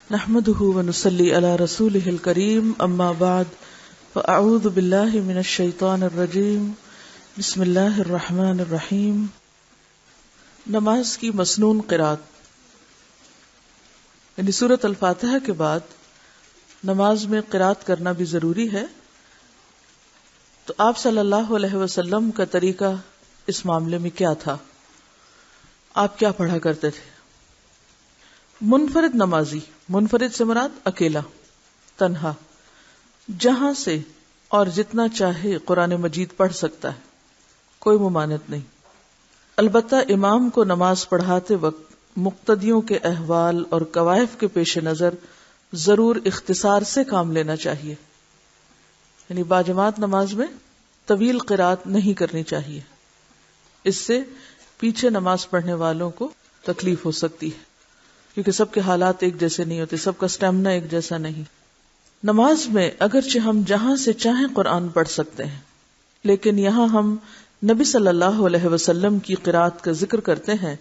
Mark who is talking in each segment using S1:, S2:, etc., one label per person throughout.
S1: نحمده ونصلي على رسوله الكريم اما بعد فاعوذ بالله من الشیطان الرجیم بسم اللہ الرحمن الرحیم۔ نماز کی مسنون قرات، یعنی سورۃ الفاتحہ کے بعد نماز میں قرات کرنا بھی ضروری ہے۔ تو آپ صلی اللہ علیہ وسلم کا طریقہ اس معاملے میں کیا تھا؟ آپ کیا پڑھا کرتے تھے؟ منفرد نمازی، منفرد سے مراد اکیلا، تنہا، جہاں سے اور جتنا چاہے قرآن مجید پڑھ سکتا ہے، کوئی ممانعت نہیں۔ البتہ امام کو نماز پڑھاتے وقت مقتدیوں کے احوال اور کوائف کے پیش نظر ضرور اختصار سے کام لینا چاہیے، یعنی باجماعت نماز میں طویل قرات نہیں کرنی چاہیے، اس سے پیچھے نماز پڑھنے والوں کو تکلیف ہو سکتی ہے، کیونکہ سب کے حالات ایک جیسے نہیں ہوتے، سب کا اسٹیمنا ایک جیسا نہیں۔ نماز میں اگرچہ ہم جہاں سے چاہیں قرآن پڑھ سکتے ہیں، لیکن یہاں ہم نبی صلی اللہ علیہ وسلم کی قرات کا ذکر کرتے ہیں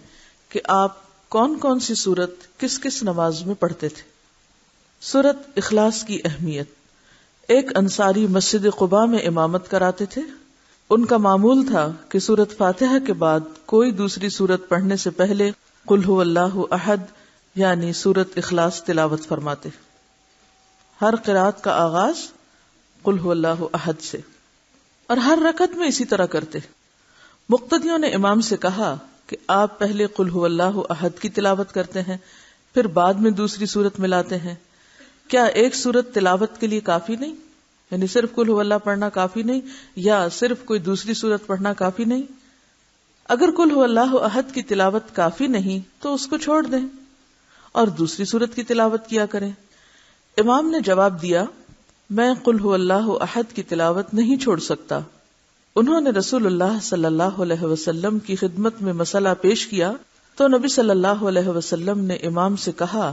S1: کہ آپ کون کون سی سورت کس کس نماز میں پڑھتے تھے۔ سورت اخلاص کی اہمیت۔ ایک انصاری مسجد قباء میں امامت کراتے تھے۔ ان کا معمول تھا کہ سورت فاتحہ کے بعد کوئی دوسری سورت پڑھنے سے پہلے قل هو اللہ احد یعنی سورت اخلاص تلاوت فرماتے۔ ہر قرات کا آغاز قل هو اللہ احد سے، اور ہر رکعت میں اسی طرح کرتے۔ مقتدیوں نے امام سے کہا کہ آپ پہلے قل هو اللہ احد کی تلاوت کرتے ہیں، پھر بعد میں دوسری سورت ملاتے ہیں، کیا ایک سورت تلاوت کے لیے کافی نہیں؟ یعنی صرف قل هو اللہ پڑھنا کافی نہیں، یا صرف کوئی دوسری سورت پڑھنا کافی نہیں؟ اگر قل هو اللہ احد کی تلاوت کافی نہیں تو اس کو چھوڑ دیں اور دوسری سورت کی تلاوت کیا کریں۔ امام نے جواب دیا، میں قل هو اللہ احد کی تلاوت نہیں چھوڑ سکتا۔ انہوں نے رسول اللہ صلی اللہ علیہ وسلم کی خدمت میں مسئلہ پیش کیا تو نبی صلی اللہ علیہ وسلم نے امام سے کہا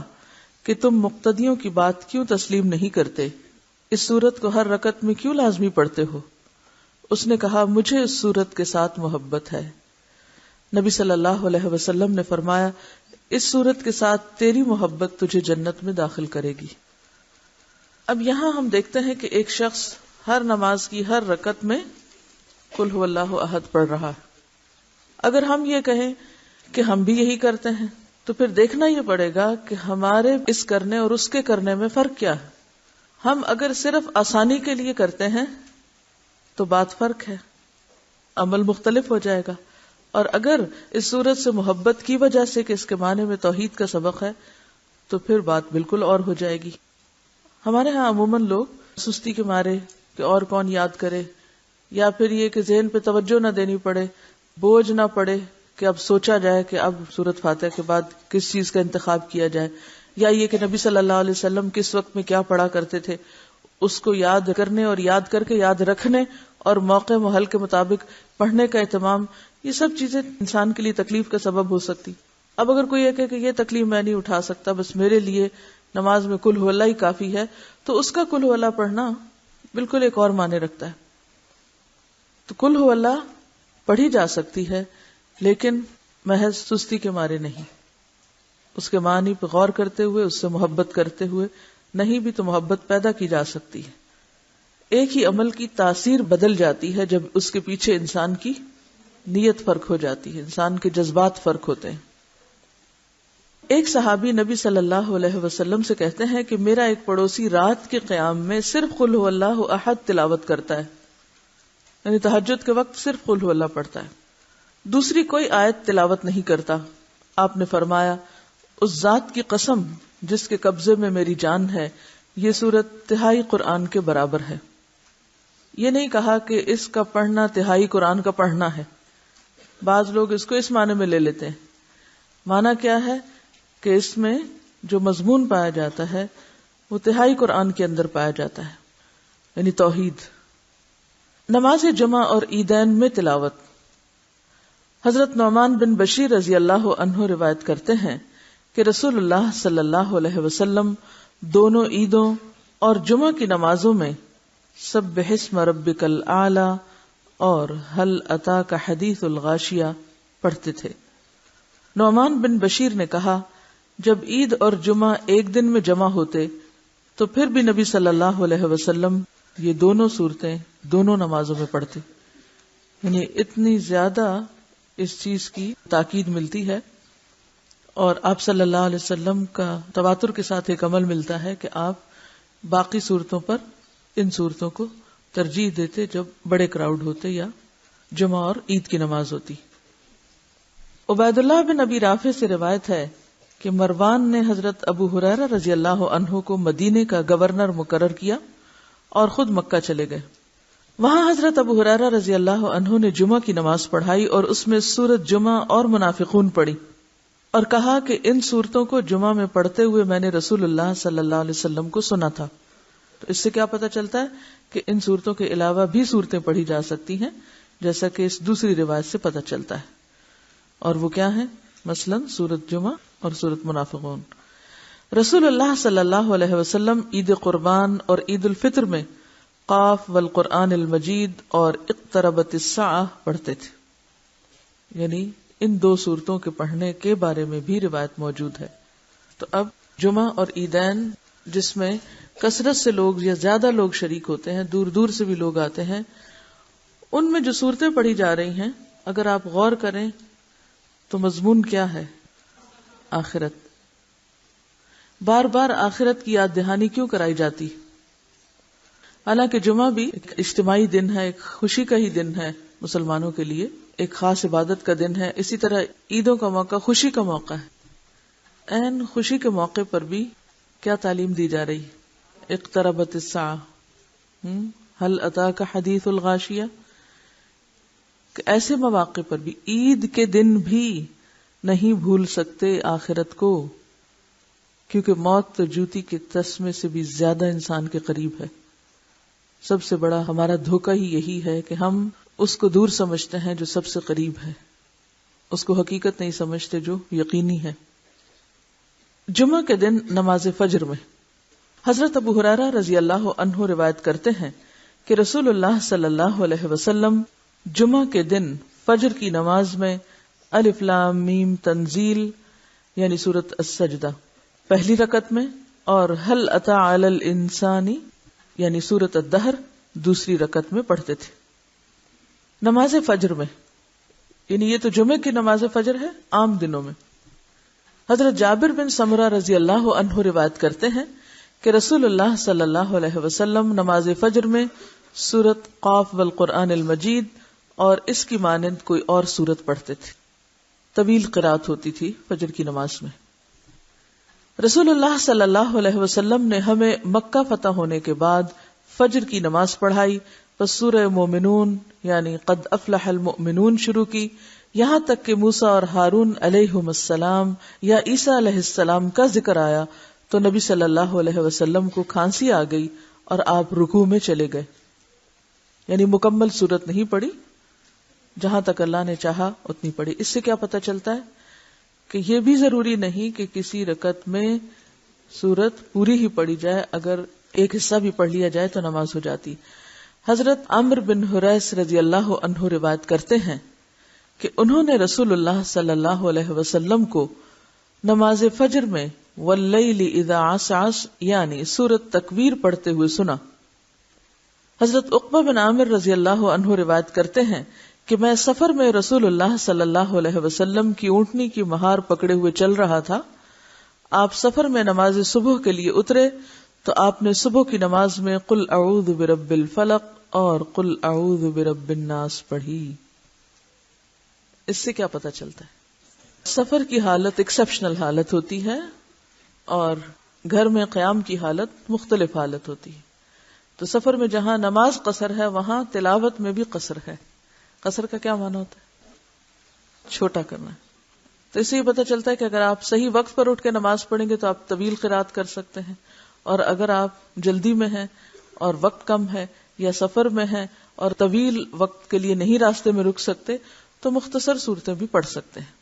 S1: کہ تم مقتدیوں کی بات کیوں تسلیم نہیں کرتے؟ اس سورت کو ہر رکعت میں کیوں لازمی پڑھتے ہو؟ اس نے کہا، مجھے اس سورت کے ساتھ محبت ہے۔ نبی صلی اللہ علیہ وسلم نے فرمایا، اس سورت کے ساتھ تیری محبت تجھے جنت میں داخل کرے گی۔ اب یہاں ہم دیکھتے ہیں کہ ایک شخص ہر نماز کی ہر رکعت میں قل هو اللہ احد پڑھ رہا ہے۔ اگر ہم یہ کہیں کہ ہم بھی یہی کرتے ہیں تو پھر دیکھنا یہ پڑے گا کہ ہمارے اس کرنے اور اس کے کرنے میں فرق کیا ہے۔ ہم اگر صرف آسانی کے لیے کرتے ہیں تو بات فرق ہے، عمل مختلف ہو جائے گا، اور اگر اس صورت سے محبت کی وجہ سے کہ اس کے معنی میں توحید کا سبق ہے تو پھر بات بالکل اور ہو جائے گی۔ ہمارے ہاں عموماً لوگ سستی کے مارے کہ اور کون یاد کرے، یا پھر یہ کہ ذہن پہ توجہ نہ دینی پڑے، بوجھ نہ پڑے کہ اب سوچا جائے کہ اب سورت فاتحہ کے بعد کس چیز کا انتخاب کیا جائے، یا یہ کہ نبی صلی اللہ علیہ وسلم کس وقت میں کیا پڑھا کرتے تھے، اس کو یاد کرنے اور یاد کر کے یاد رکھنے اور موقع محل کے مطابق پڑھنے کا اہتمام، یہ سب چیزیں انسان کے لیے تکلیف کا سبب ہو سکتی۔ اب اگر کوئی یہ کہ یہ تکلیف میں نہیں اٹھا سکتا، بس میرے لیے نماز میں قل هو اللہ ہی کافی ہے، تو اس کا قل هو اللہ پڑھنا بالکل ایک اور معنی رکھتا ہے۔ تو قل هو اللہ پڑھی جا سکتی ہے لیکن محض سستی کے مارے نہیں، اس کے معنی پہ غور کرتے ہوئے، اس سے محبت کرتے ہوئے نہیں بھی تو محبت پیدا کی جا سکتی ہے۔ ایک ہی عمل کی تاثیر بدل جاتی ہے جب اس کے پیچھے انسان کی نیت فرق ہو جاتی ہے، انسان کے جذبات فرق ہوتے ہیں۔ ایک صحابی نبی صلی اللہ علیہ وسلم سے کہتے ہیں کہ میرا ایک پڑوسی رات کے قیام میں صرف قل هو اللہ احد تلاوت کرتا ہے، یعنی تہجد کے وقت صرف قل هو اللہ پڑھتا ہے، دوسری کوئی آیت تلاوت نہیں کرتا۔ آپ نے فرمایا، اس ذات کی قسم جس کے قبضے میں میری جان ہے، یہ سورت تہائی قرآن کے برابر ہے۔ یہ نہیں کہا کہ اس کا پڑھنا تہائی قرآن کا پڑھنا ہے، بعض لوگ اس کو اس معنی میں لے لیتے ہیں۔ معنی کیا ہے کہ اس میں جو مضمون پایا جاتا ہے وہ تہائی قرآن کے اندر پایا جاتا ہے، یعنی توحید۔ نماز جمعہ اور عیدین میں تلاوت۔ حضرت نعمان بن بشیر رضی اللہ عنہ روایت کرتے ہیں کہ رسول اللہ صلی اللہ علیہ وسلم دونوں عیدوں اور جمعہ کی نمازوں میں سبح اسم ربک الاعلی اور هل اتاک حدیث الغاشیہ پڑھتے تھے۔ نعمان بن بشیر نے کہا جب عید اور جمعہ ایک دن میں جمع ہوتے تو پھر بھی نبی صلی اللہ علیہ وسلم یہ دونوں صورتیں دونوں نمازوں میں پڑھتے. یعنی اتنی زیادہ اس چیز کی تاکید ملتی ہے، اور آپ صلی اللہ علیہ وسلم کا تواتر کے ساتھ ایک عمل ملتا ہے کہ آپ باقی صورتوں پر ان صورتوں کو ترجیح دیتے جب بڑے کراؤڈ ہوتے یا جمعہ اور عید کی نماز ہوتی. عبید اللہ بن ابی رافع سے روایت ہے کہ مروان نے حضرت ابو ہریرہ رضی اللہ عنہ کو مدینے کا گورنر مقرر کیا اور خود مکہ چلے گئے. وہاں حضرت ابو ہریرہ رضی اللہ عنہ نے جمعہ کی نماز پڑھائی اور اس میں سورۃ جمعہ اور منافقون پڑھی اور کہا کہ ان صورتوں کو جمعہ میں پڑھتے ہوئے میں نے رسول اللہ صلی اللہ علیہ وسلم کو سنا تھا. تو اس سے کیا پتہ چلتا ہے کہ ان صورتوں کے علاوہ بھی صورتیں پڑھی جا سکتی ہیں، جیسا کہ اس دوسری روایت سے پتہ چلتا ہے. اور وہ کیا ہیں؟ مثلا سورۃ جمعہ اور سورۃ منافقون. رسول اللہ صلی اللہ علیہ وسلم عید قربان اور عید الفطر میں قاف والقرآن المجید اور اقتربت الساعہ پڑھتے تھے. یعنی ان دو صورتوں کے پڑھنے کے بارے میں بھی روایت موجود ہے. تو اب جمعہ اور عیدین جس میں کثرت سے لوگ یا زیادہ لوگ شریک ہوتے ہیں، دور دور سے بھی لوگ آتے ہیں، ان میں جو صورتیں پڑھی جا رہی ہیں اگر آپ غور کریں تو مضمون کیا ہے؟ آخرت. بار بار آخرت کی یاد دہانی کیوں کرائی جاتی؟ حالانکہ جمعہ بھی ایک اجتماعی دن ہے، ایک خوشی کا ہی دن ہے مسلمانوں کے لیے، ایک خاص عبادت کا دن ہے. اسی طرح عیدوں کا موقع خوشی کا موقع ہے. این خوشی کے موقع پر بھی کیا تعلیم دی جا رہی؟ اقتربت الساعہ، هل اتاک حدیث الغاشیہ. کہ ایسے مواقع پر بھی، عید کے دن بھی نہیں بھول سکتے آخرت کو، کیونکہ موت تو جوتی کے تسمے سے بھی زیادہ انسان کے قریب ہے. سب سے بڑا ہمارا دھوکہ ہی یہی ہے کہ ہم اس کو دور سمجھتے ہیں جو سب سے قریب ہے، اس کو حقیقت نہیں سمجھتے جو یقینی ہے. جمعہ کے دن نماز فجر میں حضرت ابو ہریرہ رضی اللہ عنہ روایت کرتے ہیں کہ رسول اللہ صلی اللہ علیہ وسلم جمعہ کے دن فجر کی نماز میں الف لام میم تنزیل یعنی سورۃ السجدہ پہلی رکعت میں اور هل اتى علی الانسان یعنی سورۃ الدہر دوسری رکعت میں پڑھتے تھے. نماز فجر میں، یعنی یہ تو جمعے کی نماز فجر ہے. عام دنوں میں حضرت جابر بن سمرہ رضی اللہ عنہ روایت کرتے ہیں کہ رسول اللہ صلی اللہ علیہ وسلم نماز فجر میں سورۃ قاف والقرآن المجید اور اس کی مانند کوئی اور سورت پڑھتے تھے. طویل قرات ہوتی تھی فجر کی نماز میں. رسول اللہ صلی اللہ علیہ وسلم نے ہمیں مکہ فتح ہونے کے بعد فجر کی نماز پڑھائی، پس سورہ مومنون یعنی قد افلح المؤمنون شروع کی، یہاں تک کہ موسیٰ اور ہارون علیہم السلام یا عیسیٰ علیہ السلام کا ذکر آیا تو نبی صلی اللہ علیہ وسلم کو کھانسی آ گئی اور آپ رکوع میں چلے گئے. یعنی مکمل سورت نہیں پڑھی، جہاں تک اللہ نے چاہا اتنی پڑھی. اس سے کیا پتہ چلتا ہے کہ یہ بھی ضروری نہیں کہ کسی رکعت میں سورت پوری ہی پڑھی جائے، اگر ایک حصہ بھی پڑھ لیا جائے تو نماز ہو جاتی. حضرت عمرو بن حریث رضی اللہ عنہ روایت کرتے ہیں کہ انہوں نے رسول اللہ صلی اللہ علیہ وسلم کو نماز فجر میں واللیل اذا عسعس یعنی سورۃ تکویر پڑھتے ہوئے سنا. حضرت عقبہ بن عامر رضی اللہ عنہ روایت کرتے ہیں کہ میں سفر میں رسول اللہ صلی اللہ علیہ وسلم کی اونٹنی کی مہار پکڑے ہوئے چل رہا تھا. آپ سفر میں نماز صبح کے لیے اترے تو آپ نے صبح کی نماز میں قل اعوذ برب الفلق اور قل اعوذ برب الناس پڑھی. اس سے کیا پتہ چلتا ہے؟ سفر کی حالت ایکسیپشنل حالت ہوتی ہے اور گھر میں قیام کی حالت مختلف حالت ہوتی ہے. تو سفر میں جہاں نماز قصر ہے وہاں تلاوت میں بھی قصر ہے. قصر کا کیا معنی ہوتا ہے؟ چھوٹا کرنا. تو اس سے یہ پتہ چلتا ہے کہ اگر آپ صحیح وقت پر اٹھ کے نماز پڑھیں گے تو آپ طویل قرات کر سکتے ہیں، اور اگر آپ جلدی میں ہیں اور وقت کم ہے یا سفر میں ہیں اور طویل وقت کے لیے نہیں راستے میں رک سکتے تو مختصر صورتیں بھی پڑھ سکتے ہیں.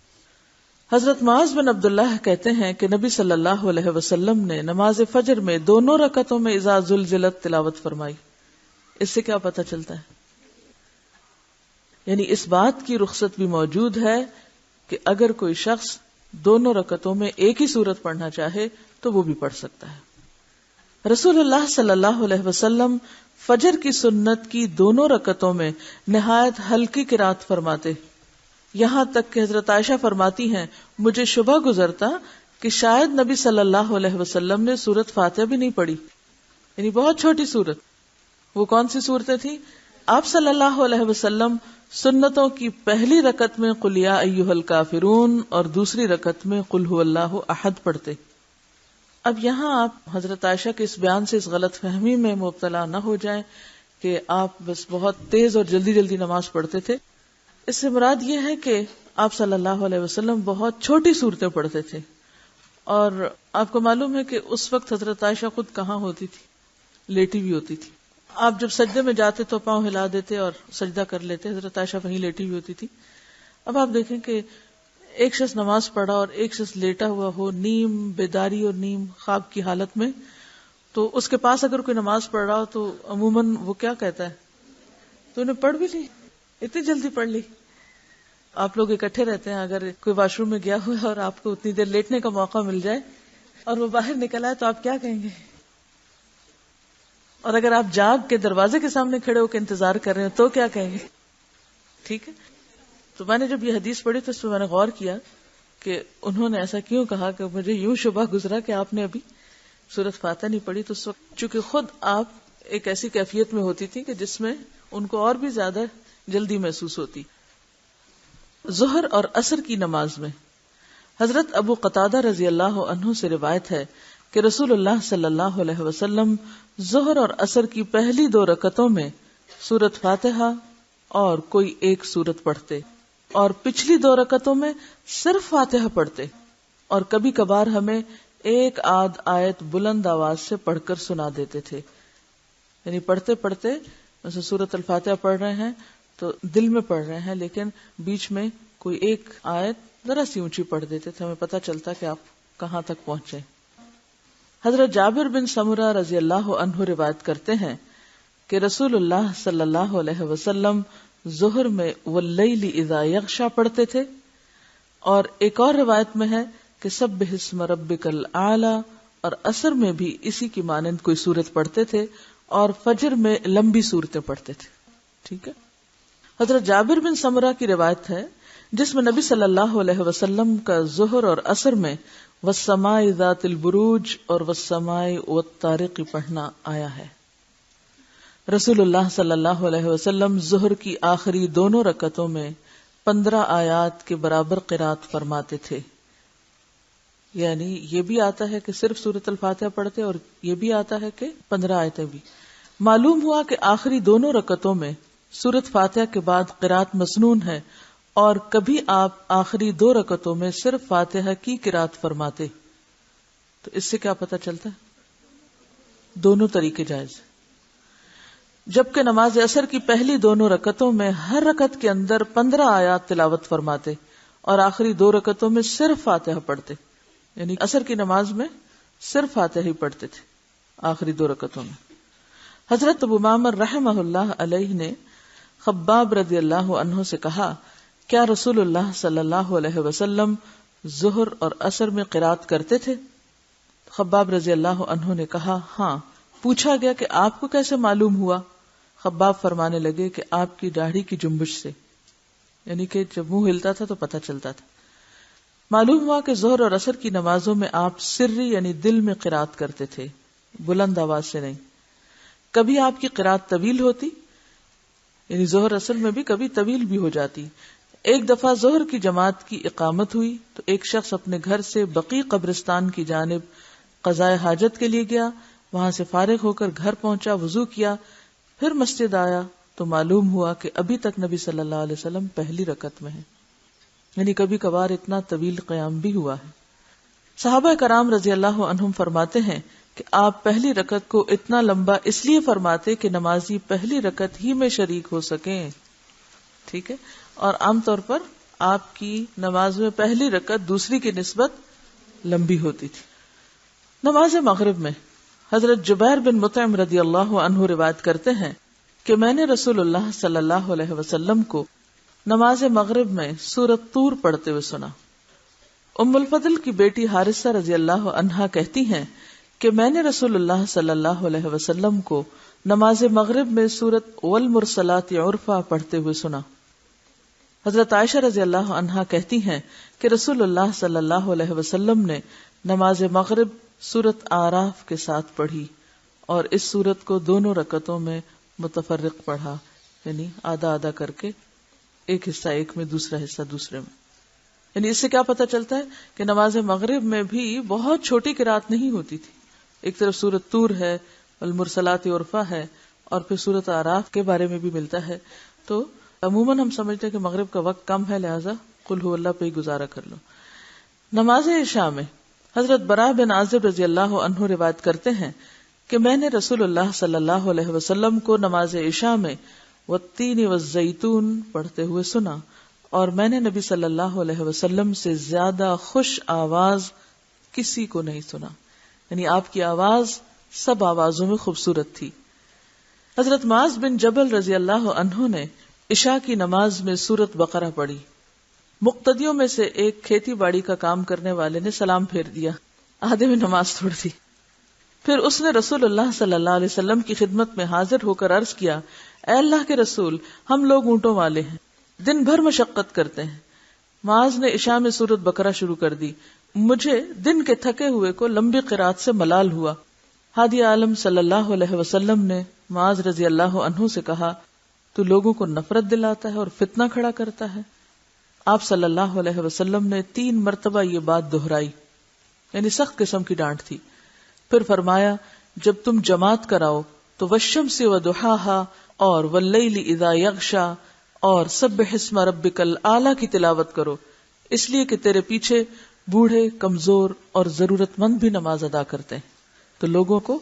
S1: حضرت معاذ بن عبداللہ کہتے ہیں کہ نبی صلی اللہ علیہ وسلم نے نماز فجر میں دونوں رکعتوں میں اذا زلزلت تلاوت فرمائی. اس سے کیا پتہ چلتا ہے؟ یعنی اس بات کی رخصت بھی موجود ہے کہ اگر کوئی شخص دونوں رکعتوں میں ایک ہی سورت پڑھنا چاہے تو وہ بھی پڑھ سکتا ہے۔ رسول اللہ صلی اللہ علیہ وسلم فجر کی سنت کی دونوں رکعتوں میں نہایت ہلکی قرات فرماتے، یہاں تک کہ حضرت عائشہ فرماتی ہیں مجھے شبہ گزرتا کہ شاید نبی صلی اللہ علیہ وسلم نے سورت فاتحہ بھی نہیں پڑھی، یعنی بہت چھوٹی سورت۔ وہ کون سی صورتیں تھیں؟ آپ صلی اللہ علیہ وسلم سنتوں کی پہلی رکعت میں قل یا ایھا الکافرون اور دوسری رکعت میں قل ھو اللہ احد پڑھتے۔ اب یہاں آپ حضرت عائشہ کے اس بیان سے اس غلط فہمی میں مبتلا نہ ہو جائیں کہ آپ بس بہت تیز اور جلدی جلدی نماز پڑھتے تھے۔ اس سے مراد یہ ہے کہ آپ صلی اللہ علیہ وسلم بہت چھوٹی صورتیں پڑھتے تھے، اور آپ کو معلوم ہے کہ اس وقت حضرت عائشہ خود کہاں ہوتی تھی؟ لیٹی بھی ہوتی تھی۔ آپ جب سجدے میں جاتے تو پاؤں ہلا دیتے اور سجدہ کر لیتے، حضرت عائشہ وہیں لیٹی ہوئی ہوتی تھی۔ اب آپ دیکھیں کہ ایک شخص نماز پڑھا اور ایک شخص لیٹا ہوا ہو، نیم بیداری اور نیم خواب کی حالت میں، تو اس کے پاس اگر کوئی نماز پڑھ رہا ہو تو عموماً وہ کیا کہتا ہے؟ تو انہیں پڑھ بھی لی، اتنی جلدی پڑھ لی۔ آپ لوگ اکٹھے رہتے ہیں، اگر کوئی واش روم میں گیا ہوا ہے اور آپ کو اتنی دیر لیٹنے کا موقع مل جائے اور وہ باہر نکل آئے تو آپ کیا کہیں گے؟ اور اگر آپ جاگ کے دروازے کے سامنے کھڑے ہو کے انتظار کر رہے ہیں تو کیا کہیں گے؟ ٹھیک ہے۔ تو میں نے جب یہ حدیث پڑھی تو اس پہ میں نے غور کیا کہ انہوں نے ایسا کیوں کہا، کہ مجھے یوں شبہ گزرا کہ آپ نے ابھی سورۃ فاتحہ نہیں پڑھی۔ تو اس وقت چونکہ خود آپ ایک ایسی کیفیت میں ہوتی تھی کہ جس میں ان کو اور بھی زیادہ جلدی محسوس ہوتی۔ ظہر اور عصر کی نماز میں حضرت ابو قتادہ رضی اللہ عنہ سے روایت ہے کہ رسول اللہ صلی اللہ علیہ وسلم ظہر اور عصر کی پہلی 2 رکعتوں میں سورۃ فاتحہ اور کوئی ایک سورت پڑھتے، اور پچھلی 2 رکعتوں میں صرف فاتحہ پڑھتے، اور کبھی کبھار ہمیں ایک آدھ آیت بلند آواز سے پڑھ کر سنا دیتے تھے۔ یعنی پڑھتے پڑھتے جیسے سورۃ الفاتحہ پڑھ رہے ہیں تو دل میں پڑھ رہے ہیں، لیکن بیچ میں کوئی ایک آیت ذرا سی اونچی پڑھ دیتے تھے، ہمیں پتہ چلتا کہ آپ کہاں تک پہنچے۔ حضرت جابر بن سمرہ رضی اللہ عنہ روایت کرتے ہیں کہ رسول اللہ صلی اللہ علیہ وسلم ظہر میں واللیل اذا یغشی پڑھتے تھے، اور ایک اور روایت میں ہے کہ سبح اسم ربک الاعلی، اور عصر میں بھی اسی کی مانند کوئی سورت پڑھتے تھے، اور فجر میں لمبی سورتیں پڑھتے تھے۔ ٹھیک ہے۔ حضرت جابر بن سمرہ کی روایت ہے جس میں نبی صلی اللہ علیہ وسلم کا ظہر اور عصر میں والسماء ذات البروج اور والسماء والطارق پڑھنا آیا ہے۔ رسول اللہ صلی اللہ علیہ وسلم ظہر کی آخری دونوں رکعتوں میں 15 آیات کے برابر قرات فرماتے تھے، یعنی یہ بھی آتا ہے کہ صرف سورۃ الفاتحہ پڑھتے اور یہ بھی آتا ہے کہ 15 آیتیں بھی۔ معلوم ہوا کہ آخری دونوں رکعتوں میں سورۃ فاتحہ کے بعد قرات مسنون ہے، اور کبھی آپ آخری 2 رکعتوں میں صرف فاتحہ کی قرات فرماتے۔ تو اس سے کیا پتہ چلتا ہے؟ دونوں طریقے جائز، جبکہ نماز عصر کی پہلی دونوں رکعتوں میں ہر رکعت کے اندر 15 آیات تلاوت فرماتے اور آخری 2 رکعتوں میں صرف فاتحہ پڑھتے، یعنی عصر کی نماز میں صرف فاتحہ ہی پڑھتے تھے آخری 2 رکعتوں میں۔ حضرت ابو معمر رحمہ اللہ علیہ نے خباب رضی اللہ عنہ سے کہا، کیا رسول اللہ صلی اللہ علیہ وسلم ظہر اور عصر میں قرات کرتے تھے؟ خباب رضی اللہ عنہ نے کہا، ہاں۔ پوچھا گیا کہ آپ کو کیسے معلوم ہوا؟ خباب فرمانے لگے کہ آپ کی داڑھی کی جنبش سے، یعنی کہ جب منہ ہلتا تھا تو پتہ چلتا تھا۔ معلوم ہوا کہ ظہر اور عصر کی نمازوں میں آپ سری یعنی دل میں قرات کرتے تھے، بلند آواز سے نہیں۔ کبھی آپ کی قرات طویل ہوتی، یعنی ظہر عصر میں بھی کبھی طویل بھی ہو جاتی۔ ایک دفعہ ظہر کی جماعت کی اقامت ہوئی تو ایک شخص اپنے گھر سے بقیع قبرستان کی جانب قضائے حاجت کے لیے گیا، وہاں سے فارغ ہو کر گھر پہنچا، وضو کیا، پھر مسجد آیا تو معلوم ہوا کہ ابھی تک نبی صلی اللہ علیہ وسلم پہلی رکعت میں ہیں، یعنی کبھی کبھار اتنا طویل قیام بھی ہوا ہے۔ صحابہ کرام رضی اللہ عنہم فرماتے ہیں کہ آپ پہلی رکعت کو اتنا لمبا اس لیے فرماتے کہ نمازی پہلی رکعت ہی میں شریک ہو سکیں۔ ٹھیک ہے، اور عام طور پر آپ کی نماز میں پہلی رکعت دوسری کی نسبت لمبی ہوتی تھی۔ نماز مغرب میں حضرت جبیر بن مطعم رضی اللہ عنہ روایت کرتے ہیں کہ میں نے رسول اللہ صلی اللہ علیہ وسلم کو نماز مغرب میں سورۃ طور پڑھتے ہوئے سنا۔ ام الفضل کی بیٹی حارثہ رضی اللہ عنہا کہتی ہیں کہ میں نے رسول اللہ صلی اللہ علیہ وسلم کو نماز مغرب میں سورۃ والمرسلات عرفا پڑھتے ہوئے سنا۔ حضرت عائشہ رضی اللہ عنہا کہتی ہیں کہ رسول اللہ صلی اللہ علیہ وسلم نے نماز مغرب سورۃ اعراف کے ساتھ پڑھی اور اس سورت کو دونوں رکعتوں میں متفرق پڑھا، یعنی آدھا آدھا کر کے، ایک حصہ ایک میں دوسرا حصہ دوسرے میں۔ یعنی اس سے کیا پتہ چلتا ہے کہ نماز مغرب میں بھی بہت چھوٹی قرات نہیں ہوتی تھی۔ ایک طرف سورۃ طور ہے، المرسلات عرفا ہے، اور پھر سورۃ اعراف کے بارے میں بھی ملتا ہے۔ تو عموماً ہم سمجھتے ہیں کہ مغرب کا وقت کم ہے، لہٰذا قل ہو اللہ پہ ہی گزارا کر لو۔ نماز عشاء میں حضرت براء بن عازب رضی اللہ عنہ روایت کرتے ہیں کہ میں نے رسول اللہ صلی اللہ علیہ وسلم کو نماز عشاء میں والتین والزیتون پڑھتے ہوئے سنا، اور میں نے نبی صلی اللہ علیہ وسلم سے زیادہ خوش آواز کسی کو نہیں سنا، یعنی آپ کی آواز سب آوازوں میں خوبصورت تھی۔ حضرت معاذ بن جبل رضی اللہ عنہ نے عشاء کی نماز میں سورۃ بقرہ پڑھی۔ مقتدیوں میں سے ایک کھیتی باڑی کا کام کرنے والے نے سلام پھیر دیا، آدھے میں نماز چھوڑ دی۔ پھر اس نے رسول اللہ صلی اللہ علیہ وسلم کی خدمت میں حاضر ہو کر عرض کیا، اے اللہ کے رسول، ہم لوگ اونٹوں والے ہیں، دن بھر مشقت کرتے ہیں۔ معاذ نے عشاء میں سورۃ بقرہ شروع کر دی، مجھے دن کے تھکے ہوئے کو لمبی قرات سے ملال ہوا۔ ہادی عالم صلی اللہ علیہ وسلم نے معاذ رضی اللہ عنہ سے کہا، تو لوگوں کو نفرت دلاتا ہے اور فتنہ کھڑا کرتا ہے۔ آپ صلی اللہ علیہ وسلم نے 3 مرتبہ یہ بات دہرائی، یعنی سخت قسم کی ڈانٹ تھی۔ پھر فرمایا، جب تم جماعت کراؤ تو والشمس وضحاہا اور واللیل اذا یغشا اور سبح اسم ربک الاعلی کی تلاوت کرو، اس لیے کہ تیرے پیچھے بوڑھے، کمزور اور ضرورت مند بھی نماز ادا کرتے ہیں، تو لوگوں کو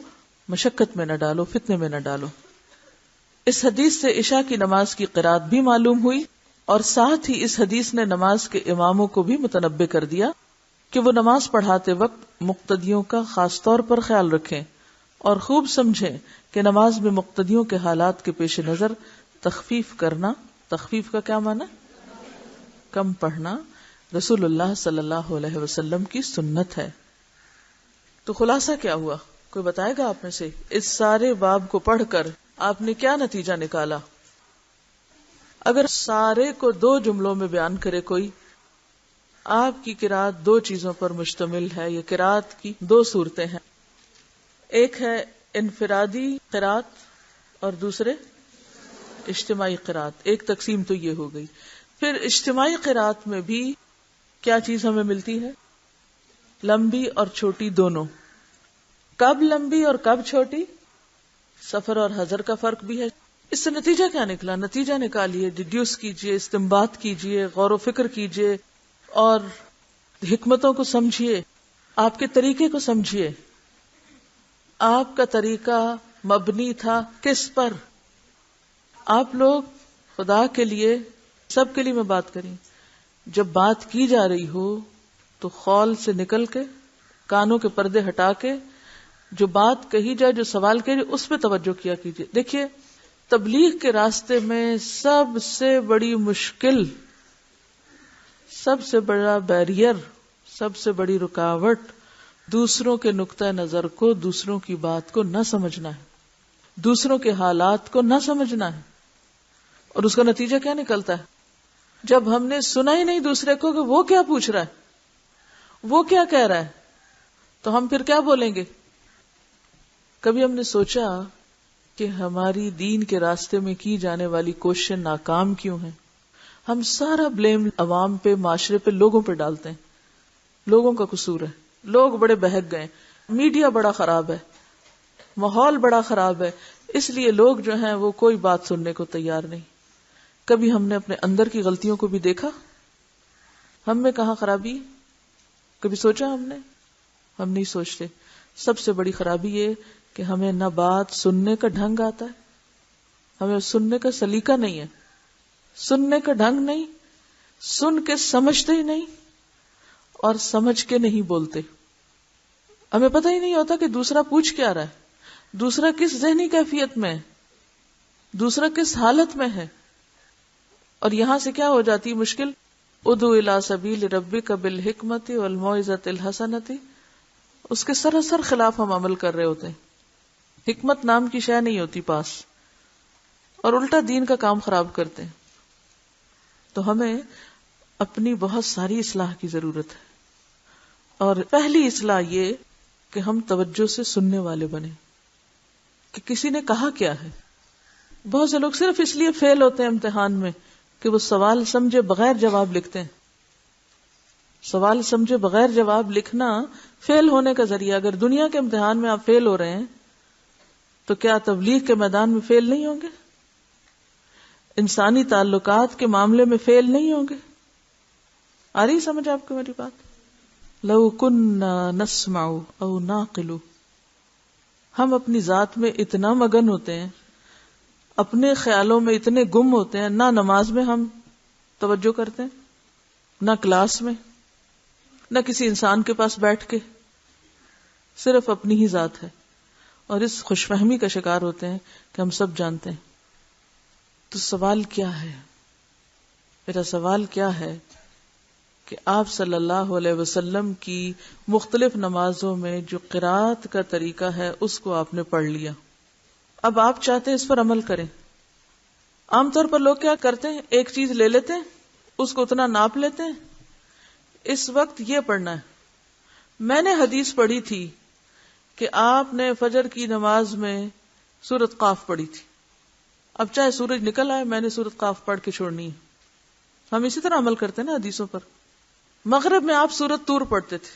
S1: مشقت میں نہ ڈالو، فتنے میں نہ ڈالو۔ اس حدیث سے عشاء کی نماز کی قرات بھی معلوم ہوئی، اور ساتھ ہی اس حدیث نے نماز کے اماموں کو بھی متنبہ کر دیا کہ وہ نماز پڑھاتے وقت مقتدیوں کا خاص طور پر خیال رکھیں اور خوب سمجھیں کہ نماز میں مقتدیوں کے حالات کے پیش نظر تخفیف کرنا، تخفیف کا کیا معنی؟ کم پڑھنا رسول اللہ صلی اللہ علیہ وسلم کی سنت ہے۔ تو خلاصہ کیا ہوا؟ کوئی بتائے گا آپ میں سے؟ اس سارے باب کو پڑھ کر آپ نے کیا نتیجہ نکالا؟ اگر سارے کو 2 جملوں میں بیان کرے کوئی، آپ کی قرات 2 چیزوں پر مشتمل ہے۔ یہ قرات کی 2 صورتیں ہیں، ایک ہے انفرادی قرات اور دوسرے اجتماعی قرات۔ ایک تقسیم تو یہ ہو گئی۔ پھر اجتماعی قرات میں بھی کیا چیز ہمیں ملتی ہے؟ لمبی اور چھوٹی دونوں۔ کب لمبی اور کب چھوٹی؟ سفر اور حضر کا فرق بھی ہے۔ اس سے نتیجہ کیا نکلا؟ نتیجہ نکالیے، ڈیڈیوس کیجئے، استنباط کیجئے، غور و فکر کیجئے اور حکمتوں کو سمجھیے، آپ کے طریقے کو سمجھیے۔ آپ کا طریقہ مبنی تھا کس پر؟ آپ لوگ خدا کے لیے، سب کے لیے میں بات کریں، جب بات کی جا رہی ہو تو خول سے نکل کے، کانوں کے پردے ہٹا کے، جو بات کہی جائے، جو سوال کہے جائے، اس پہ توجہ کیا کیجیے۔ دیکھیے، تبلیغ کے راستے میں سب سے بڑی مشکل، سب سے بڑا بیریئر، سب سے بڑی رکاوٹ دوسروں کے نقطہ نظر کو، دوسروں کی بات کو نہ سمجھنا ہے، دوسروں کے حالات کو نہ سمجھنا ہے۔ اور اس کا نتیجہ کیا نکلتا ہے؟ جب ہم نے سنا ہی نہیں دوسرے کو کہ وہ کیا پوچھ رہا ہے، وہ کیا کہہ رہا ہے، تو ہم پھر کیا بولیں گے؟ کبھی ہم نے سوچا کہ ہماری دین کے راستے میں کی جانے والی کوششیں ناکام کیوں ہیں؟ ہم سارا بلیم عوام پہ، معاشرے پہ، لوگوں پہ ڈالتے ہیں، لوگوں کا قصور ہے، لوگ بڑے بہک گئے، میڈیا بڑا خراب ہے، ماحول بڑا خراب ہے، اس لیے لوگ جو ہیں وہ کوئی بات سننے کو تیار نہیں۔ کبھی ہم نے اپنے اندر کی غلطیوں کو بھی دیکھا؟ ہم میں کہاں خرابی؟ کبھی سوچا ہم نے؟ ہم نہیں سوچتے۔ سب سے بڑی خرابی یہ کہ ہمیں نہ بات سننے کا ڈھنگ آتا ہے، ہمیں سننے کا سلیقہ نہیں ہے، سننے کا ڈھنگ نہیں، سن کے سمجھتے ہی نہیں اور سمجھ کے نہیں بولتے۔ ہمیں پتہ ہی نہیں ہوتا کہ دوسرا پوچھ کیا رہا ہے، دوسرا کس ذہنی کیفیت میں ہے، دوسرا کس حالت میں ہے۔ اور یہاں سے کیا ہو جاتی مشکل ادعو الی سبیل ربک بالحکمت والموعظۃ الحسنۃ، اس کے سراسر خلاف ہم عمل کر رہے ہوتے ہیں. حکمت نام کی شے نہیں ہوتی پاس، اور الٹا دین کا کام خراب کرتے ہیں. تو ہمیں اپنی بہت ساری اصلاح کی ضرورت ہے، اور پہلی اصلاح یہ کہ ہم توجہ سے سننے والے بنیں کہ کسی نے کہا کیا ہے. بہت سے لوگ صرف اس لیے فیل ہوتے ہیں امتحان میں کہ وہ سوال سمجھے بغیر جواب لکھتے ہیں. سوال سمجھے بغیر جواب لکھنا فیل ہونے کا ذریعہ. اگر دنیا کے امتحان میں آپ فیل ہو رہے ہیں تو کیا تبلیغ کے میدان میں فیل نہیں ہوں گے؟ انسانی تعلقات کے معاملے میں فیل نہیں ہوں گے؟ آ رہی سمجھ آپ کو میری بات؟ لو کننا نسمع او نعقل، ہم اپنی ذات میں اتنا مگن ہوتے ہیں، اپنے خیالوں میں اتنے گم ہوتے ہیں، نہ نماز میں ہم توجہ کرتے ہیں، نہ کلاس میں، نہ کسی انسان کے پاس بیٹھ کے، صرف اپنی ہی ذات ہے. اور اس خوش فہمی کا شکار ہوتے ہیں کہ ہم سب جانتے ہیں. تو سوال کیا ہے؟ میرا سوال کیا ہے کہ آپ صلی اللہ علیہ وسلم کی مختلف نمازوں میں جو قرات کا طریقہ ہے اس کو آپ نے پڑھ لیا. اب آپ چاہتے ہیں اس پر عمل کریں. عام طور پر لوگ کیا کرتے ہیں، ایک چیز لے لیتے ہیں، اس کو اتنا ناپ لیتے ہیں، اس وقت یہ پڑھنا ہے. میں نے حدیث پڑھی تھی کہ آپ نے فجر کی نماز میں سورۃ قاف پڑھی تھی. اب چاہے سورج نکل آئے، میں نے سورۃ قاف پڑھ کے چھوڑنی ہے. ہم اسی طرح عمل کرتے ہیں نا حدیثوں پر. مغرب میں آپ سورۃ طور پڑھتے تھے،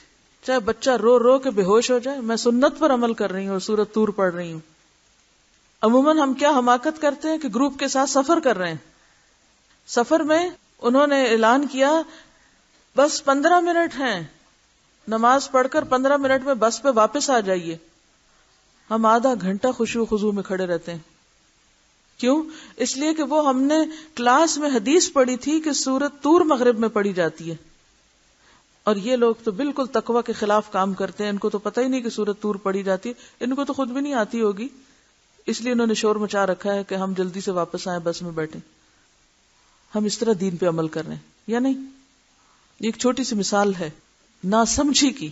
S1: چاہے بچہ رو رو کے بے ہوش ہو جائے، میں سنت پر عمل کر رہی ہوں اور سورۃ طور پڑھ رہی ہوں. عموماً ہم کیا حماقت کرتے ہیں کہ گروپ کے ساتھ سفر کر رہے ہیں. سفر میں انہوں نے اعلان کیا بس 15 منٹ ہیں، نماز پڑھ کر 15 منٹ میں بس پہ واپس آ جائیے. ہم آدھا گھنٹہ خشوع و خضوع میں کھڑے رہتے ہیں. کیوں؟ اس لیے کہ وہ ہم نے کلاس میں حدیث پڑھی تھی کہ سورۃ طور مغرب میں پڑھی جاتی ہے. اور یہ لوگ تو بالکل تقوی کے خلاف کام کرتے ہیں. ان کو تو پتہ ہی نہیں کہ سورۃ طور پڑھی جاتی ہے، ان کو تو خود بھی نہیں آتی ہوگی، اس لیے انہوں نے شور مچا رکھا ہے کہ ہم جلدی سے واپس آئیں، بس میں بیٹھیں. ہم اس طرح دین پہ عمل کر رہے ہیں یا نہیں؟ ایک چھوٹی سی مثال ہے ناسمجھی کی.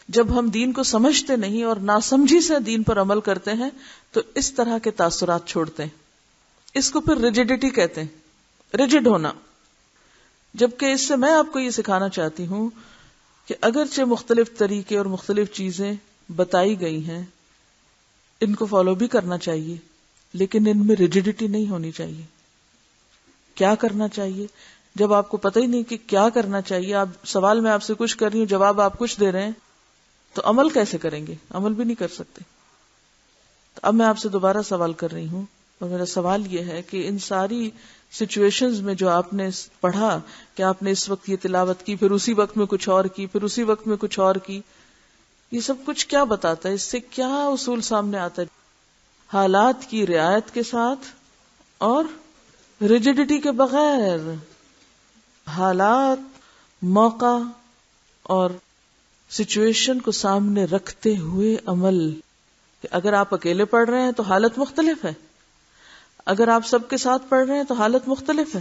S1: جب ہم دین کو سمجھتے نہیں اور ناسمجھی سے دین پر عمل کرتے ہیں تو اس طرح کے تاثرات چھوڑتے ہیں. اس کو پھر ریجڈیٹی کہتے ہیں، ریجڈ ہونا. جبکہ اس سے میں آپ کو یہ سکھانا چاہتی ہوں کہ اگرچہ مختلف طریقے اور مختلف چیزیں بتائی گئی ہیں، ان کو فالو بھی کرنا چاہیے، لیکن ان میں ریجڈیٹی نہیں ہونی چاہیے. کیا کرنا چاہیے؟ جب آپ کو پتہ ہی نہیں کہ کیا کرنا چاہیے، آپ سوال میں آپ سے کچھ کر رہی ہوں، جواب آپ کچھ دے رہے ہیں، تو عمل کیسے کریں گے؟ عمل بھی نہیں کر سکتے. تو اب میں آپ سے دوبارہ سوال کر رہی ہوں، اور میرا سوال یہ ہے کہ ان ساری سچویشنز میں جو آپ نے پڑھا کہ آپ نے اس وقت یہ تلاوت کی، پھر اسی وقت میں کچھ اور کی، پھر اسی وقت میں کچھ اور کی، یہ سب کچھ کیا بتاتا ہے؟ اس سے کیا اصول سامنے آتا ہے؟ حالات کی رعایت کے ساتھ اور ریجڈیٹی کے بغیر. حالات، موقع اور سچویشن کو سامنے رکھتے ہوئے عمل. کہ اگر آپ اکیلے پڑھ رہے ہیں تو حالت مختلف ہے، اگر آپ سب کے ساتھ پڑھ رہے ہیں تو حالت مختلف ہے.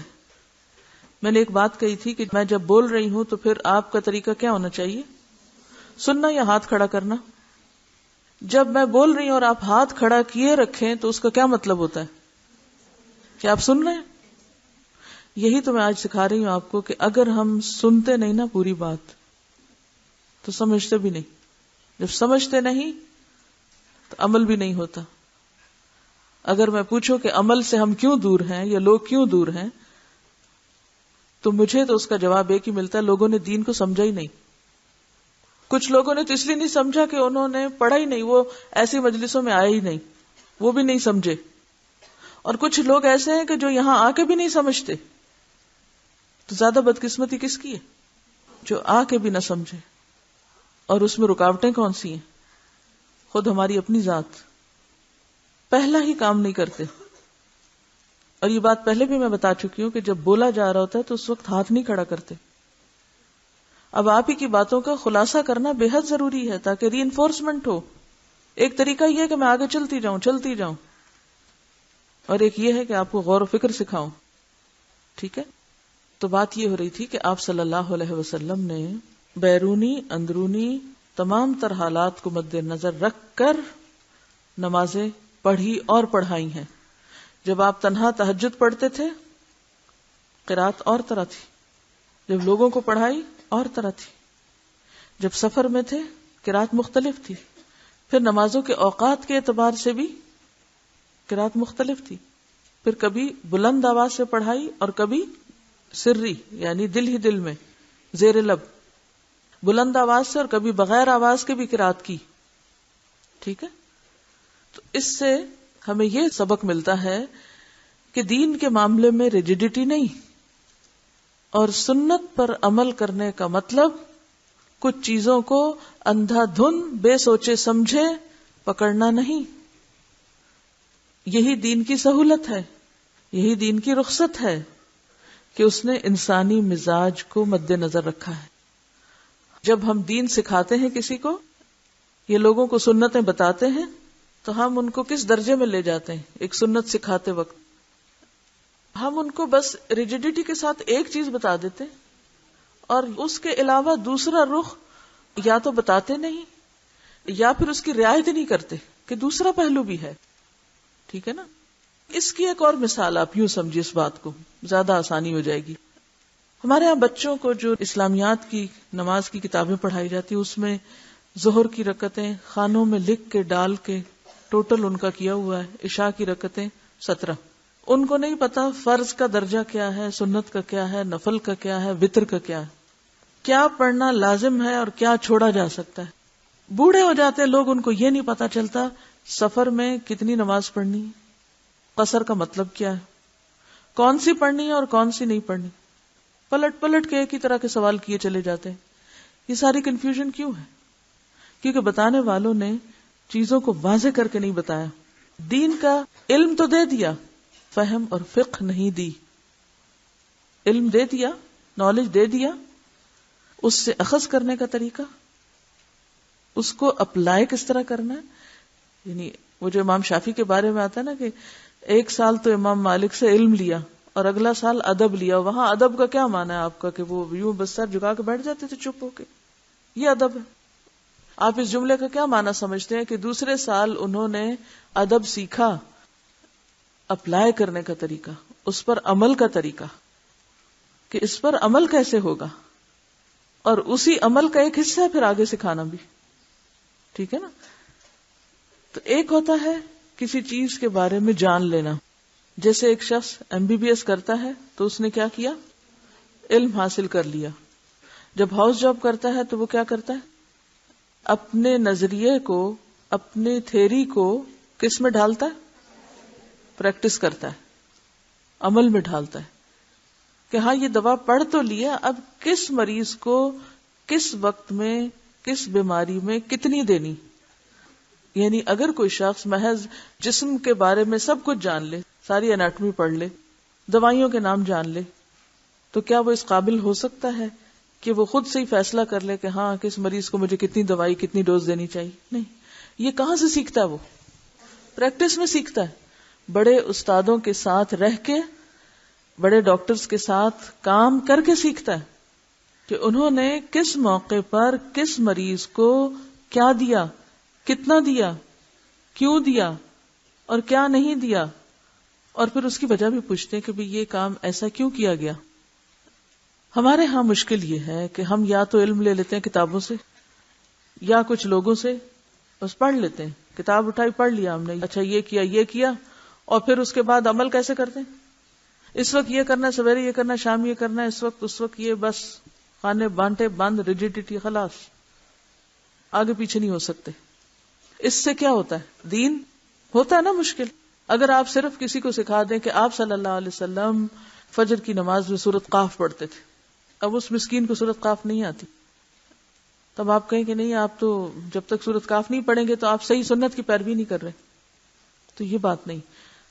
S1: میں نے ایک بات کہی تھی کہ میں جب بول رہی ہوں تو پھر آپ کا طریقہ کیا ہونا چاہیے؟ سننا یا ہاتھ کھڑا کرنا؟ جب میں بول رہی ہوں اور آپ ہاتھ کھڑا کیے رکھیں تو اس کا کیا مطلب ہوتا ہے؟ کہ آپ سن رہے ہیں. یہی تو میں آج سکھا رہی ہوں آپ کو کہ اگر ہم سنتے نہیں نا پوری بات تو سمجھتے بھی نہیں. جب سمجھتے نہیں تو عمل بھی نہیں ہوتا. اگر میں پوچھوں کہ عمل سے ہم کیوں دور ہیں یا لوگ کیوں دور ہیں، تو مجھے تو اس کا جواب ایک ہی ملتا ہے، لوگوں نے دین کو سمجھا ہی نہیں. کچھ لوگوں نے تو اس لیے نہیں سمجھا کہ انہوں نے پڑھا ہی نہیں، وہ ایسی مجلسوں میں آئے ہی نہیں، وہ بھی نہیں سمجھے. اور کچھ لوگ ایسے ہیں کہ جو یہاں آ کے بھی نہیں سمجھتے. تو زیادہ بدقسمتی کس کی ہے؟ جو آ کے بھی نہ سمجھے. اور اس میں رکاوٹیں کون سی ہیں؟ خود ہماری اپنی ذات. پہلا ہی کام نہیں کرتے. اور یہ بات پہلے بھی میں بتا چکی ہوں کہ جب بولا جا رہا ہوتا ہے تو اس وقت ہاتھ نہیں کھڑا کرتے. اب آپ ہی کی باتوں کا خلاصہ کرنا بے حد ضروری ہے تاکہ ری انفورسمنٹ ہو. ایک طریقہ یہ ہے کہ میں آگے چلتی جاؤں، اور ایک یہ ہے کہ آپ کو غور و فکر سکھاؤں. ٹھیک ہے؟ تو بات یہ ہو رہی تھی کہ آپ صلی اللہ علیہ وسلم نے بیرونی اندرونی تمام تر حالات کو مد نظر رکھ کر نمازیں پڑھی اور پڑھائی ہیں. جب آپ تنہا تہجد پڑھتے تھے قرات اور طرح تھی، جب لوگوں کو پڑھائی اور طرح تھی، جب سفر میں تھے قرات مختلف تھی، پھر نمازوں کے اوقات کے اعتبار سے بھی قرات مختلف تھی، پھر کبھی بلند آواز سے پڑھائی اور کبھی سری یعنی دل ہی دل میں زیر لب بلند آواز سے، اور کبھی بغیر آواز کے بھی قرات کی. ٹھیک ہے، تو اس سے ہمیں یہ سبق ملتا ہے کہ دین کے معاملے میں ریجیڈیٹی نہیں، اور سنت پر عمل کرنے کا مطلب کچھ چیزوں کو اندھا دھن بے سوچے سمجھے پکڑنا نہیں. یہی دین کی سہولت ہے، یہی دین کی رخصت ہے کہ اس نے انسانی مزاج کو مد نظر رکھا ہے. جب ہم دین سکھاتے ہیں کسی کو، یہ لوگوں کو سنتیں بتاتے ہیں، تو ہم ان کو کس درجے میں لے جاتے ہیں؟ ایک سنت سکھاتے وقت ہم ان کو بس ریجیڈیٹی کے ساتھ ایک چیز بتا دیتے اور اس کے علاوہ دوسرا رخ یا تو بتاتے نہیں یا پھر اس کی رعایت نہیں کرتے کہ دوسرا پہلو بھی ہے. ٹھیک ہے نا؟ اس کی ایک اور مثال آپ یوں سمجھیے، اس بات کو زیادہ آسانی ہو جائے گی. ہمارے ہاں بچوں کو جو اسلامیات کی نماز کی کتابیں پڑھائی جاتی اس میں ظہر کی رکعتیں خانوں میں لکھ کے ڈال کے ٹوٹل ان کا کیا ہوا ہے، عشاء کی رکعتیں 17. ان کو نہیں پتا فرض کا درجہ کیا ہے، سنت کا کیا ہے، نفل کا کیا ہے، وتر کا کیا ہے، کیا پڑھنا لازم ہے اور کیا چھوڑا جا سکتا ہے. بوڑھے ہو جاتے لوگ، ان کو یہ نہیں پتا چلتا سفر میں کتنی نماز پڑھنی ہے، قصر کا مطلب کیا ہے، کون سی پڑھنی ہے اور کون سی نہیں پڑھنی. پلٹ پلٹ کے ایک ہی طرح کے سوال کیے چلے جاتے ہیں. یہ ساری کنفیوژن کیوں ہے؟ کیونکہ بتانے والوں نے چیزوں کو واضح کر کے نہیں بتایا. دین کا علم تو دے دیا، فہم اور فقہ نہیں دی. علم دے دیا، نالج دے دیا، اس سے اخذ کرنے کا طریقہ، اس کو اپلائی کس طرح کرنا ہے. یعنی وہ جو امام شافعی کے بارے میں آتا ہے نا کہ 1 سال تو امام مالک سے علم لیا اور اگلا سال ادب لیا. وہاں ادب کا کیا معنی ہے آپ کا کہ وہ یوں بس سر جھکا کے بیٹھ جاتے تھے چپ ہو کے؟ یہ ادب ہے. آپ اس جملے کا کیا معنی سمجھتے ہیں کہ دوسرے سال انہوں نے ادب سیکھا، اپلائی کرنے کا طریقہ، اس پر عمل کا طریقہ کہ اس پر عمل کیسے ہوگا، اور اسی عمل کا ایک حصہ ہے پھر آگے سکھانا بھی. ٹھیک ہے نا؟ تو ایک ہوتا ہے کسی چیز کے بارے میں جان لینا. جیسے ایک شخص MBBS کرتا ہے تو اس نے کیا کیا؟ علم حاصل کر لیا. جب ہاؤس جاب کرتا ہے تو وہ کیا کرتا ہے؟ اپنے نظریے کو، اپنے تھیری کو کس میں ڈھالتا ہے؟ پریکٹس کرتا ہے، عمل میں ڈھالتا ہے کہ ہاں یہ دوا پڑھ تو لیا، اب کس مریض کو کس وقت میں کس بیماری میں کتنی دینی. یعنی اگر کوئی شخص محض جسم کے بارے میں سب کچھ جان لے، ساری اناٹمی پڑھ لے، دوائیوں کے نام جان لے، تو کیا وہ اس قابل ہو سکتا ہے کہ وہ خود سے ہی فیصلہ کر لے کہ ہاں کس مریض کو مجھے کتنی دوائی کتنی ڈوز دینی چاہیے؟ نہیں. یہ کہاں سے سیکھتا ہے؟ وہ پریکٹس میں سیکھتا ہے. بڑے استادوں کے ساتھ رہ کے، بڑے ڈاکٹرز کے ساتھ کام کر کے سیکھتا ہے کہ انہوں نے کس موقع پر کس مریض کو کیا دیا، کتنا دیا، کیوں دیا اور کیا نہیں دیا، اور پھر اس کی وجہ بھی پوچھتے ہیں کہ بھی یہ کام ایسا کیوں کیا گیا. ہمارے ہاں مشکل یہ ہے کہ ہم یا تو علم لے لیتے ہیں کتابوں سے یا کچھ لوگوں سے، بس پڑھ لیتے ہیں، کتاب اٹھائی پڑھ لیا ہم نے، اچھا یہ کیا، اور پھر اس کے بعد عمل کیسے کرتے ہیں؟ اس وقت یہ کرنا، سویرے یہ کرنا، شام یہ کرنا، اس وقت یہ، بس خانے بانٹے بند، ریجیڈیٹی، خلاص، آگے پیچھے نہیں ہو سکتے. اس سے کیا ہوتا ہے؟ دین ہوتا ہے نا مشکل. اگر آپ صرف کسی کو سکھا دیں کہ آپ صلی اللہ علیہ وسلم فجر کی نماز میں سورۃ قاف پڑھتے تھے، اب اس مسکین کو سورۃ قاف نہیں آتی، تب آپ کہیں کہ نہیں، آپ تو جب تک سورۃ قاف نہیں پڑھیں گے تو آپ صحیح سنت کی پیروی نہیں کر رہے. تو یہ بات نہیں.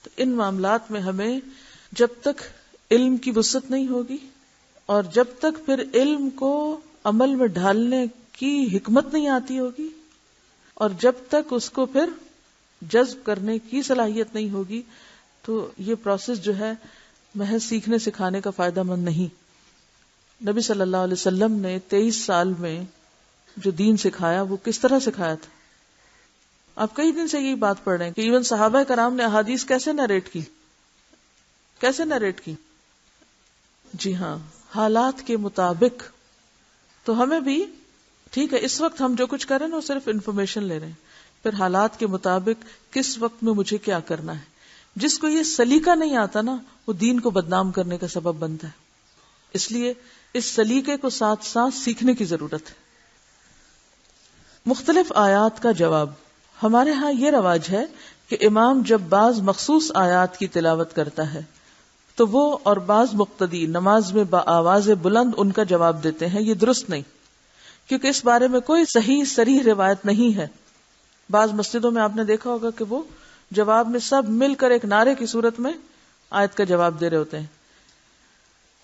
S1: تو ان معاملات میں ہمیں جب تک علم کی وسعت نہیں ہوگی اور جب تک پھر علم کو عمل میں ڈھالنے کی حکمت نہیں آتی ہوگی اور جب تک اس کو پھر جذب کرنے کی صلاحیت نہیں ہوگی، تو یہ پروسیس جو ہے محض سیکھنے سکھانے کا فائدہ مند نہیں. نبی صلی اللہ علیہ وسلم نے 23 سال میں جو دین سکھایا وہ کس طرح سکھایا تھا؟ آپ کئی دن سے یہی بات پڑھ رہے ہیں کہ ایون صحابہ کرام نے احادیث کیسے نریٹ کی؟ جی ہاں، حالات کے مطابق. تو ہمیں بھی ٹھیک ہے، اس وقت ہم جو کچھ کر رہے ہیں وہ صرف انفارمیشن لے رہے ہیں، پھر حالات کے مطابق کس وقت میں مجھے کیا کرنا ہے. جس کو یہ سلیقہ نہیں آتا نا، وہ دین کو بدنام کرنے کا سبب بنتا ہے. اس لیے اس سلیقے کو ساتھ ساتھ سیکھنے کی ضرورت ہے. مختلف آیات کا جواب. ہمارے ہاں یہ رواج ہے کہ امام جب بعض مخصوص آیات کی تلاوت کرتا ہے تو وہ اور بعض مقتدی نماز میں بآواز بلند ان کا جواب دیتے ہیں. یہ درست نہیں، کیونکہ اس بارے میں کوئی صحیح صریح روایت نہیں ہے. بعض مسجدوں میں آپ نے دیکھا ہوگا کہ وہ جواب میں سب مل کر ایک نعرے کی صورت میں آیت کا جواب دے رہے ہوتے ہیں.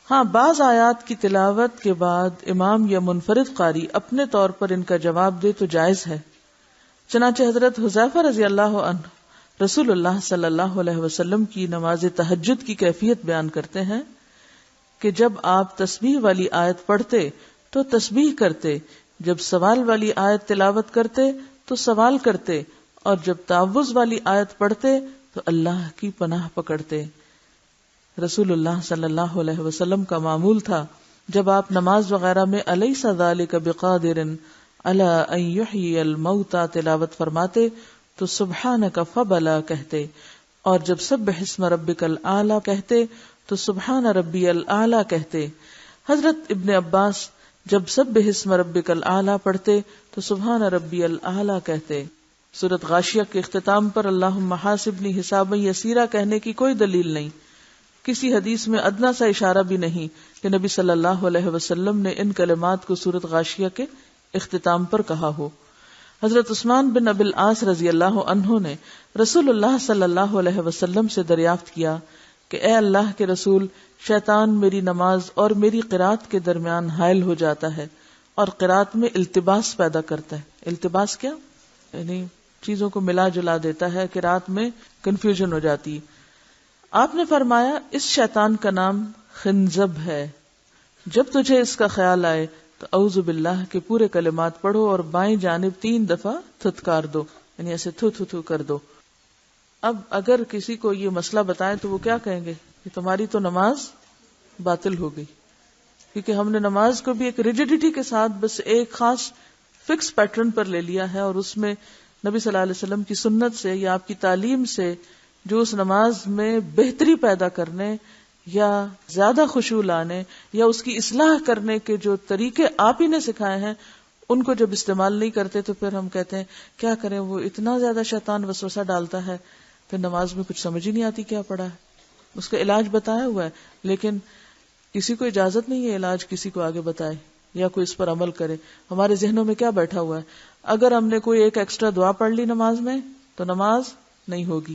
S1: ہاں، بعض آیات کی تلاوت کے بعد امام یا منفرد قاری اپنے طور پر ان کا جواب دے تو جائز ہے. چنانچہ حضرت حذیفہ رضی اللہ عنہ رسول اللہ صلی اللہ علیہ وسلم کی نماز تہجد کی کیفیت بیان کرتے ہیں کہ جب آپ تسبیح والی آیت پڑھتے تو تسبیح کرتے، جب سوال والی آیت تلاوت کرتے تو سوال کرتے، اور جب تعوذ والی آیت پڑھتے تو اللہ کی پناہ پکڑتے. رسول اللہ صلی اللہ علیہ وسلم کا معمول تھا جب آپ نماز وغیرہ میں الیس ذالک بقادر علی ان یحیی الموتى تلاوت فرماتے تو سبحانک فبلا کہتے، اور جب سبح اسم ربک الاعلی کہتے تو سبحان ربی الاعلی کہتے. حضرت ابن عباس جب سبح اسم ربک الاعلی پڑھتے تو سبحان ربی الاعلی کہتے. سورۃ غاشیہ کے اختتام پر اللہم حاسبنی حسابا یسیرا کہنے کی کوئی دلیل نہیں. کسی حدیث میں ادنا سا اشارہ بھی نہیں کہ نبی صلی اللہ علیہ وسلم نے ان کلمات کو سورۃ غاشیہ کے اختتام پر کہا ہو. حضرت عثمان بن ابی العاص رضی اللہ عنہ نے رسول اللہ صلی اللہ علیہ وسلم سے دریافت کیا کہ اے اللہ کے رسول، شیطان میری نماز اور میری قرات کے درمیان حائل ہو جاتا ہے اور قرات میں التباس پیدا کرتا ہے. التباس کیا؟ یعنی چیزوں کو ملا جلا دیتا ہے، قرات میں کنفیوژن ہو جاتی ہے. آپ نے فرمایا اس شیطان کا نام خنزب ہے. جب تجھے اس کا خیال آئے تو اعوذ باللہ کے پورے کلمات پڑھو اور بائیں جانب 3 دفعہ تھتکار دو، یعنی ایسے تھو تھو تھو کر دو. اب اگر کسی کو یہ مسئلہ بتائیں تو وہ کیا کہیں گے کہ تمہاری تو نماز باطل ہو گئی، کیونکہ ہم نے نماز کو بھی ایک ریجیڈیٹی کے ساتھ بس ایک خاص فکس پیٹرن پر لے لیا ہے، اور اس میں نبی صلی اللہ علیہ وسلم کی سنت سے یا آپ کی تعلیم سے جو اس نماز میں بہتری پیدا کرنے یا زیادہ خشوع لانے یا اس کی اصلاح کرنے کے جو طریقے آپ ہی نے سکھائے ہیں ان کو جب استعمال نہیں کرتے تو پھر ہم کہتے ہیں کیا کریں، وہ اتنا زیادہ شیطان وسوسہ ڈالتا ہے، پھر نماز میں کچھ سمجھ ہی نہیں آتی کیا پڑھا ہے. اس کا علاج بتایا ہوا ہے، لیکن کسی کو اجازت نہیں ہے علاج کسی کو آگے بتائے یا کوئی اس پر عمل کرے. ہمارے ذہنوں میں کیا بیٹھا ہوا ہے، اگر ہم نے کوئی ایک ایکسٹرا دعا پڑھ لی نماز میں تو نماز نہیں ہوگی،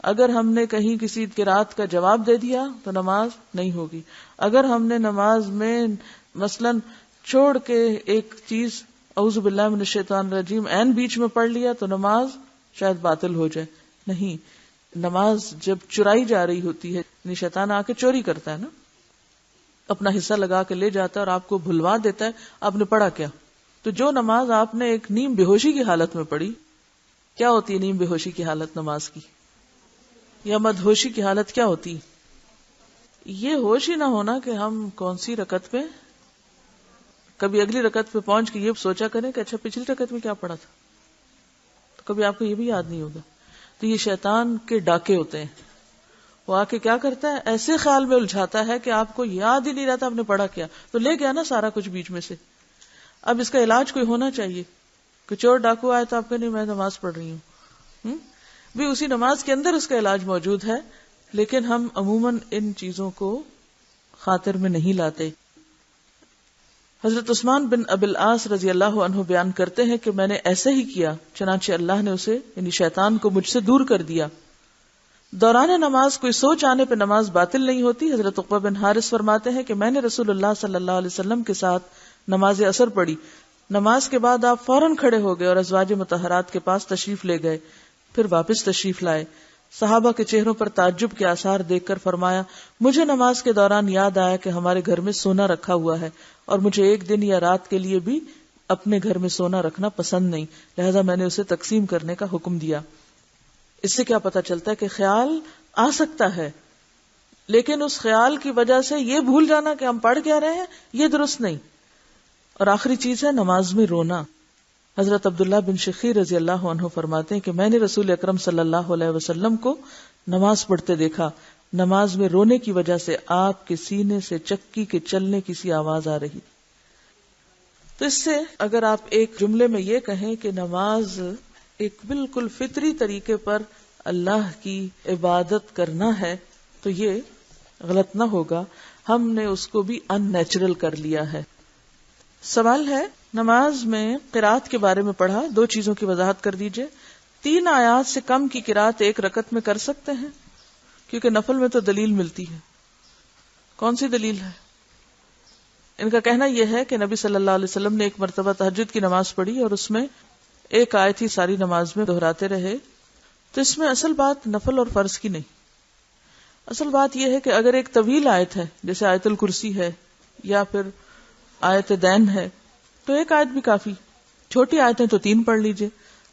S1: اگر ہم نے کہیں کسی قرات کا جواب دے دیا تو نماز نہیں ہوگی، اگر ہم نے نماز میں مثلا چھوڑ کے ایک چیز اعوذ باللہ من الشیطان الرجیم عین بیچ میں پڑھ لیا تو نماز شاید باطل ہو جائے. نہیں، نماز جب چرائی جا رہی ہوتی ہے، یعنی شیطان آ کے چوری کرتا ہے نا، اپنا حصہ لگا کے لے جاتا ہے اور آپ کو بھلوا دیتا ہے آپ نے پڑھا کیا. تو جو نماز آپ نے ایک نیم بے ہوشی کی حالت میں پڑھی، کیا ہوتی ہے نیم بے ہوشی کی حالت نماز کی، یا مدہوشی کی حالت کیا ہوتی؟ یہ ہوش ہی نہ ہونا کہ ہم کون سی رکعت پہ، کبھی اگلی رکعت پہ پہنچ کے یہ سوچا کریں کہ اچھا پچھلی رکعت میں کیا پڑھا تھا، تو کبھی آپ کو یہ بھی یاد نہیں ہوگا. تو یہ شیطان کے ڈاکے ہوتے ہیں، وہ آ کے کیا کرتا ہے، ایسے خیال میں الجھاتا ہے کہ آپ کو یاد ہی نہیں رہتا آپ نے پڑھا کیا، تو لے گیا نا سارا کچھ بیچ میں سے. اب اس کا علاج کوئی ہونا چاہیے کہ چور ڈاکو آئے تو آپ کہ نہیں میں نماز پڑھ رہی ہوں، بھی اسی نماز کے اندر اس کا علاج موجود ہے، لیکن ہم عموماً ان چیزوں کو خاطر میں نہیں لاتے. حضرت عثمان بن ابی العاص رضی اللہ عنہ بیان کرتے ہیں کہ میں نے ایسے ہی کیا، چنانچہ اللہ نے اسے یعنی شیطان کو مجھ سے دور کر دیا. دوران نماز کوئی سوچ آنے پہ نماز باطل نہیں ہوتی. حضرت عقبہ بن حارث فرماتے ہیں کہ میں نے رسول اللہ صلی اللہ علیہ وسلم کے ساتھ نماز عصر پڑھی. نماز کے بعد آپ فوراً کھڑے ہو گئے اور ازواج مطہرات کے پاس تشریف لے گئے، پھر واپس تشریف لائے. صحابہ کے چہروں پر تعجب کے آثار دیکھ کر فرمایا مجھے نماز کے دوران یاد آیا کہ ہمارے گھر میں سونا رکھا ہوا ہے اور مجھے ایک دن یا رات کے لیے بھی اپنے گھر میں سونا رکھنا پسند نہیں، لہذا میں نے اسے تقسیم کرنے کا حکم دیا۔ اس سے کیا پتہ چلتا ہے کہ خیال آ سکتا ہے، لیکن اس خیال کی وجہ سے یہ بھول جانا کہ ہم پڑھ کیا رہے ہیں یہ درست نہیں۔ اور آخری چیز ہے نماز میں رونا۔ حضرت عبداللہ بن شخیر رضی اللہ عنہ فرماتے ہیں کہ میں نے رسول اکرم صلی اللہ علیہ وسلم کو نماز پڑھتے دیکھا، نماز میں رونے کی وجہ سے آپ کے سینے سے چکی کے چلنے کی سی آواز آ رہی۔ تو اس سے اگر آپ ایک جملے میں یہ کہیں کہ نماز ایک بالکل فطری طریقے پر اللہ کی عبادت کرنا ہے تو یہ غلط نہ ہوگا، ہم نے اس کو بھی ان نیچرل کر لیا ہے۔ سوال ہے نماز میں قرات کے بارے میں پڑھا، دو چیزوں کی وضاحت کر دیجئے۔ 3 آیات سے کم کی قرات ایک رکعت میں کر سکتے ہیں؟ کیونکہ نفل میں تو دلیل ملتی ہے۔ کون سی دلیل ہے؟ ان کا کہنا یہ ہے کہ نبی صلی اللہ علیہ وسلم نے ایک مرتبہ تہجد کی نماز پڑھی اور اس میں ایک آیت ہی ساری نماز میں دہراتے رہے، تو اس میں اصل بات نفل اور فرض کی نہیں، اصل بات یہ ہے کہ اگر ایک طویل آیت ہے جیسے آیت الکرسی ہے یا پھر آیت دین ہے تو ایک آیت بھی کافی، چھوٹی آیتیں تو 3 پڑھ لیجئے،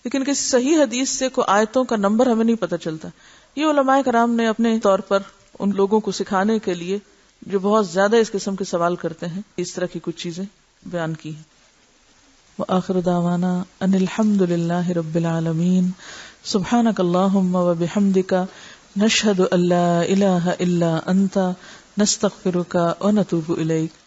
S1: لیکن کسی صحیح حدیث سے کوئی آیتوں کا نمبر ہمیں نہیں پتہ چلتا۔ یہ علماء کرام نے اپنے طور پر ان لوگوں کو سکھانے کے لیے جو بہت زیادہ اس قسم کے سوال کرتے ہیں اس طرح کی کچھ چیزیں بیان کی ہیں۔ وآخر دعوانا ان الحمد للہ رب العالمین، سبحانک اللہم وبحمدک، نشہد ان لا الہ الا انت، نستغفرک ونتوب الیک۔